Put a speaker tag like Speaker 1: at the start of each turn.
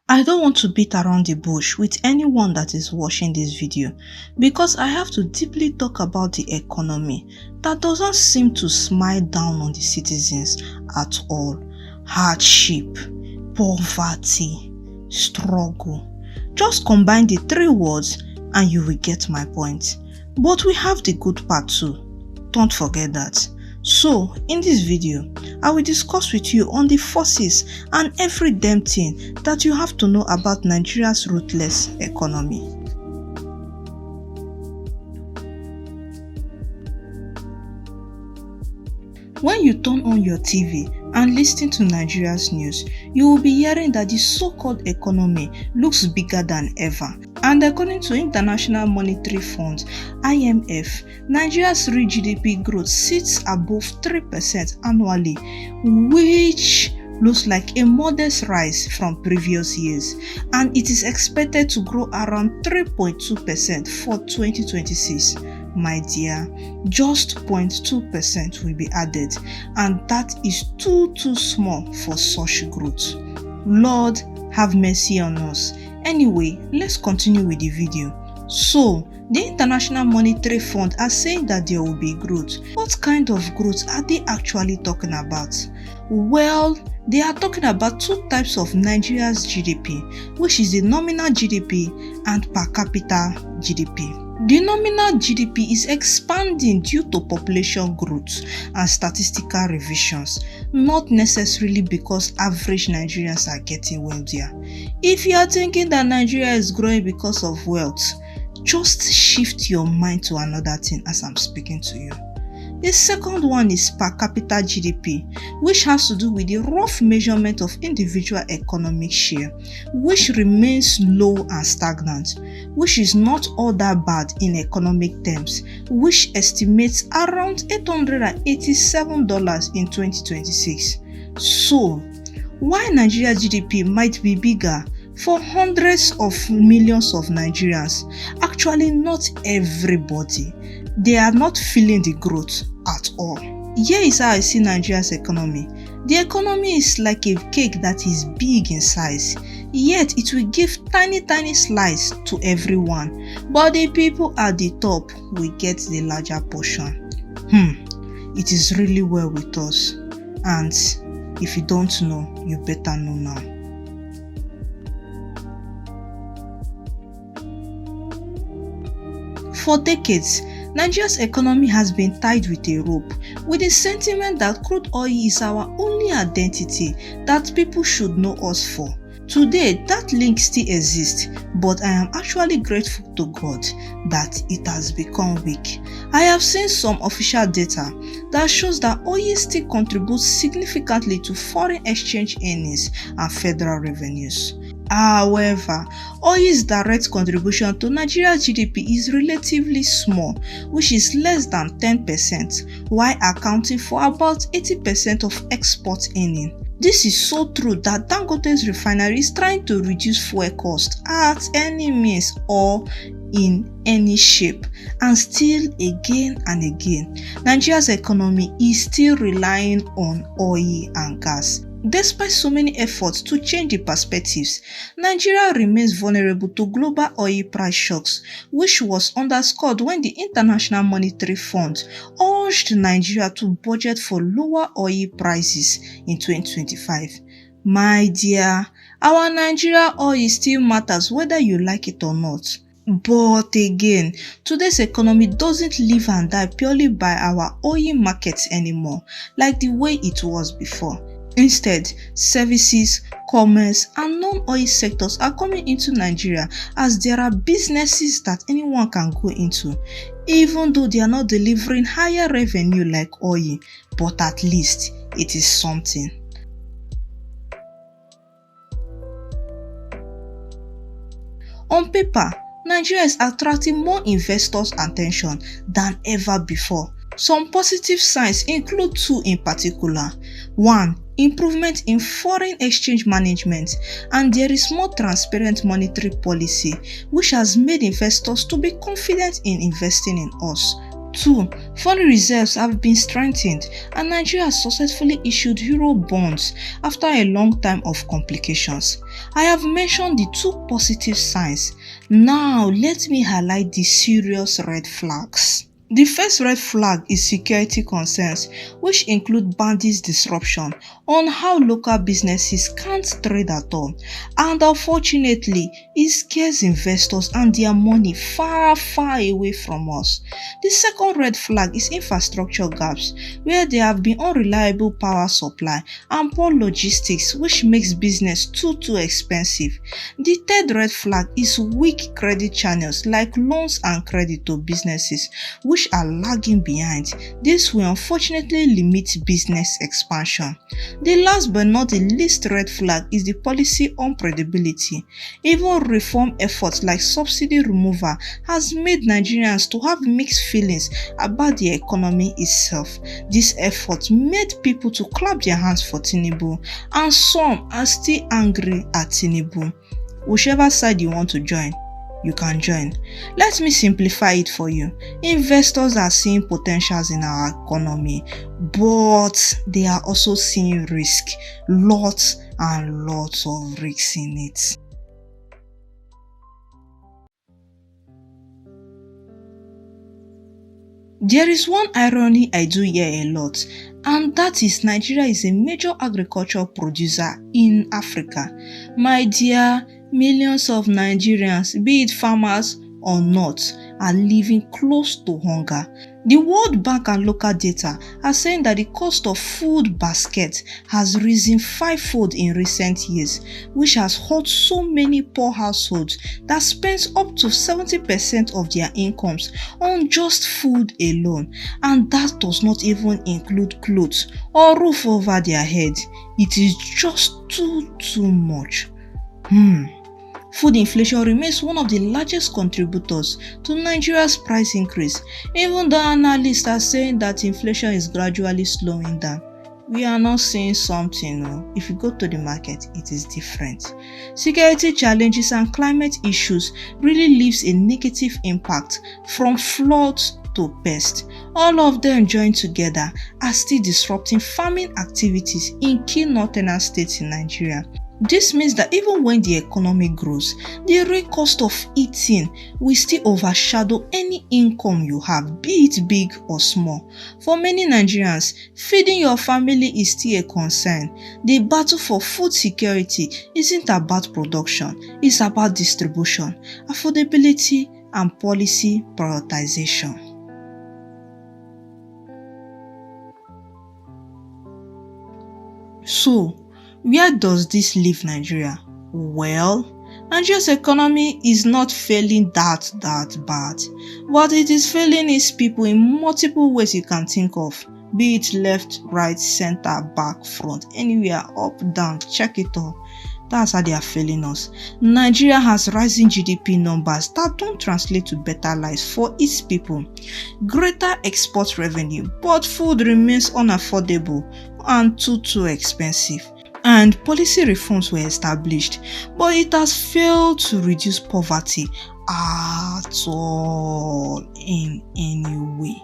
Speaker 1: I don't want to beat around the bush with anyone that is watching this video because I have to deeply talk about the economy that doesn't seem to smile down on the citizens at all. Hardship, poverty, struggle. Just combine the three words and you will get my point. But we have the good part too. Don't forget that. So, in this video, I will discuss with you on the forces and every damn thing that you have to know about Nigeria's ruthless economy. When you turn on your TV and listen to Nigeria's news, you will be hearing that the so-called economy looks bigger than ever. And according to International Monetary Fund (IMF), Nigeria's real GDP growth sits above 3% annually, which looks like a modest rise from previous years, and it is expected to grow around 3.2% for 2026. My dear, just 0.2% will be added, and that is too small for such growth. Lord, have mercy on us. Anyway, let's continue with the video. So, the International Monetary Fund are saying that there will be growth. What kind of growth are they actually talking about? Well, they are talking about two types of Nigeria's GDP, which is the nominal GDP and per capita GDP. The nominal GDP is expanding due to population growth and statistical revisions, not necessarily because average Nigerians are getting wealthier. If you are thinking that Nigeria is growing because of wealth, just shift your mind to another thing as I'm speaking to you. The second one is per capita GDP, which has to do with the rough measurement of individual economic share, which remains low and stagnant, which is not all that bad in economic terms, which estimates around $887 in 2026. So, while Nigeria GDP might be bigger for hundreds of millions of Nigerians, actually not everybody, they are not feeling the growth at all. Here is how I see Nigeria's economy. The economy is like a cake that is big in size, yet it will give tiny slice to everyone, but the people at the top will get the larger portion. It is really well with us, and if you don't know, you better know now. For decades, Nigeria's economy has been tied with a rope, with the sentiment that crude oil is our only identity that people should know us for. Today, that link still exists, but I am actually grateful to God that it has become weak. I have seen some official data that shows that oil still contributes significantly to foreign exchange earnings and federal revenues. However, oil's direct contribution to Nigeria's GDP is relatively small, which is less than 10%, while accounting for about 80% of export earnings. This is so true that Dangote's refinery is trying to reduce fuel costs at any means or in any shape, and still again and again, Nigeria's economy is still relying on oil and gas. Despite so many efforts to change the perspectives, Nigeria remains vulnerable to global oil price shocks, which was underscored when the International Monetary Fund urged Nigeria to budget for lower oil prices in 2025. My dear, our Nigeria oil still matters whether you like it or not. But again, today's economy doesn't live and die purely by our oil markets anymore, like the way it was before. Instead, services, commerce, and non-oil sectors are coming into Nigeria as there are businesses that anyone can go into, even though they are not delivering higher revenue like oil, but at least it is something. On paper, Nigeria is attracting more investors' attention than ever before. Some positive signs include two in particular. One, improvement in foreign exchange management, and there is more transparent monetary policy, which has made investors to be confident in investing in us. 2. Foreign reserves have been strengthened and Nigeria has successfully issued euro bonds after a long time of complications. I have mentioned the 2 positive signs. Now let me highlight the serious red flags. The first red flag is security concerns, which include bandits' disruption on how local businesses can't trade at all, and unfortunately, it scares investors and their money far away from us. The second red flag is infrastructure gaps, where there have been unreliable power supply and poor logistics, which makes business too expensive. The third red flag is weak credit channels like loans and credit to businesses, which are lagging behind. This will unfortunately limit business expansion. The last but not the least red flag is the policy unpredictability. Even reform efforts like subsidy removal has made Nigerians to have mixed feelings about the economy itself. This effort made people to clap their hands for Tinubu, and some are still angry at Tinubu. Whichever side you want to join, you can join. Let me simplify it for you. Investors are seeing potentials in our economy, but they are also seeing risk. Lots and lots of risks in it. There is one irony I do hear a lot, and that is Nigeria is a major agricultural producer in Africa. My dear, millions of Nigerians, be it farmers or not, are living close to hunger. The World Bank and local data are saying that the cost of food basket has risen 5-fold in recent years, which has hurt so many poor households that spends up to 70% of their incomes on just food alone, and that does not even include clothes or roof over their head. It is just too much. Food inflation remains one of the largest contributors to Nigeria's price increase, even though analysts are saying that inflation is gradually slowing down. We are not seeing something, no. If you go to the market, it is different. Security challenges and climate issues really leaves a negative impact, from floods to pests. All of them joined together are still disrupting farming activities in key northern states in Nigeria. This means that even when the economy grows, the real cost of eating will still overshadow any income you have, be it big or small. For many Nigerians, feeding your family is still a concern. The battle for food security isn't about production, it's about distribution, affordability, and policy prioritization. So, where does this leave Nigeria? Well, Nigeria's economy is not failing that bad, but it is failing its people in multiple ways you can think of, be it left, right, center, back, front, anywhere, up, down, check it all. That's how they are failing us. Nigeria has rising GDP numbers that don't translate to better lives for its people. Greater export revenue, but food remains unaffordable and too expensive. And policy reforms were established, but it has failed to reduce poverty at all in any way.